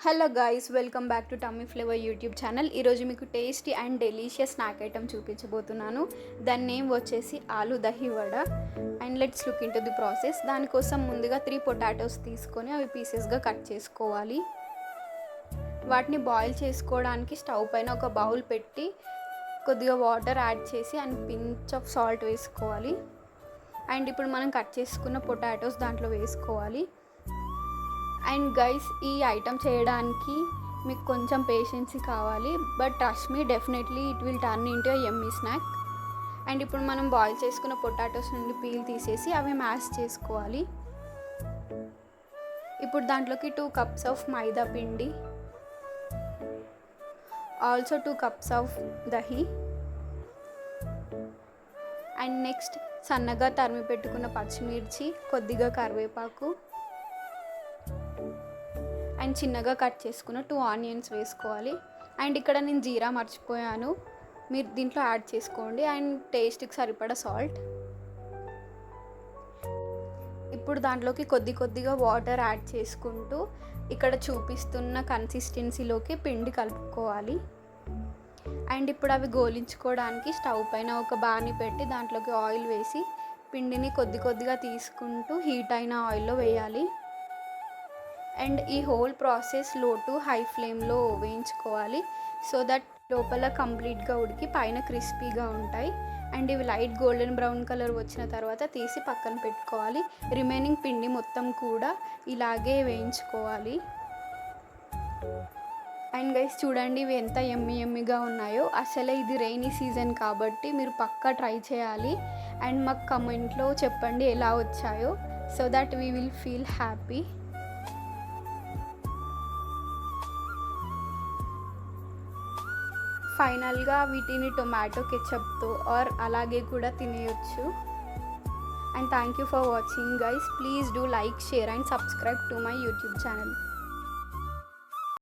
Hello guys, welcome back to tummy flavour YouTube channel. ఈరోజు మీకు tasty and delicious snack item చూపించబోతున్నాను. దాని name వచ్చేసి ఆలు dahi vada. And let's look in to the process. దానికోసం ముందుగా 3 పొటాటోస్ తీసుకొని అవి పీసెస్గా కట్ చేసుకోవాలి. వాటిని బాయిల్ చేసుకోవడానికి స్టవ్ పైన ఒక బౌల్ పెట్టి కొద్దిగా వాటర్ యాడ్ చేసి అండ్ పించ్ ఆఫ్ సాల్ట్ వేసుకోవాలి. అండ్ ఇప్పుడు మనం కట్ చేసుకున్న పొటాటోస్ దాంట్లో వేసుకోవాలి. అండ్ గైస్, ఈ ఐటమ్ చేయడానికి మీకు కొంచెం పేషెన్సీ కావాలి, but trust me, definitely it will turn into a yummy snack. And ఇప్పుడు మనం బాయిల్ చేసుకున్న పొటాటోస్ నుండి పీల్ తీసేసి అవి మ్యాష్ చేసుకోవాలి. ఇప్పుడు దాంట్లోకి 2 కప్స్ ఆఫ్ మైదా పిండి, also 2 cups of dahi, and next సన్నగా తరిమి పెట్టుకున్న పచ్చిమిర్చి, కొద్దిగా కరివేపాకు అండ్ చిన్నగా కట్ చేసుకున్న 2 ఆనియన్స్ వేసుకోవాలి. అండ్ ఇక్కడ నేను జీరా మర్చిపోయాను, మీరు దీంట్లో యాడ్ చేసుకోండి. అండ్ టేస్ట్కి సరిపడా సాల్ట్. ఇప్పుడు దాంట్లోకి కొద్దిగా వాటర్ యాడ్ చేసుకుంటూ ఇక్కడ చూపిస్తున్న కన్సిస్టెన్సీలోకి పిండి కలుపుకోవాలి. అండ్ ఇప్పుడు అవి గోలించుకోవడానికి స్టవ్ పైన ఒక బాణీ పెట్టి దాంట్లోకి ఆయిల్ వేసి పిండిని కొద్దిగా తీసుకుంటూ హీట్ అయిన ఆయిల్లో వేయాలి. అండ్ ఈ హోల్ ప్రాసెస్ లో టు హై ఫ్లేమ్లో వేయించుకోవాలి, సో దట్ లోపల కంప్లీట్గా ఉడికి పైన క్రిస్పీగా ఉంటాయి. అండ్ ఇవి లైట్ గోల్డెన్ బ్రౌన్ కలర్ వచ్చిన తర్వాత తీసి పక్కన పెట్టుకోవాలి. రిమైనింగ్ పిండి మొత్తం కూడా ఇలాగే వేయించుకోవాలి. అండ్ గైస్, చూడండి ఇవి ఎంత యమ్మీగా ఉన్నాయో. అసలే ఇది రెయినీ సీజన్ కాబట్టి మీరు పక్కా ట్రై చేయాలి. అండ్ మాకు కమెంట్లో చెప్పండి ఎలా వచ్చాయో, so that we will feel happy. ఫైనల్గా వీటిని టొమాటో కెచప్తో ఆర్ అలాగే కూడా తినేయొచ్చు. And thank you for watching guys. Please do like, share and subscribe to my YouTube channel.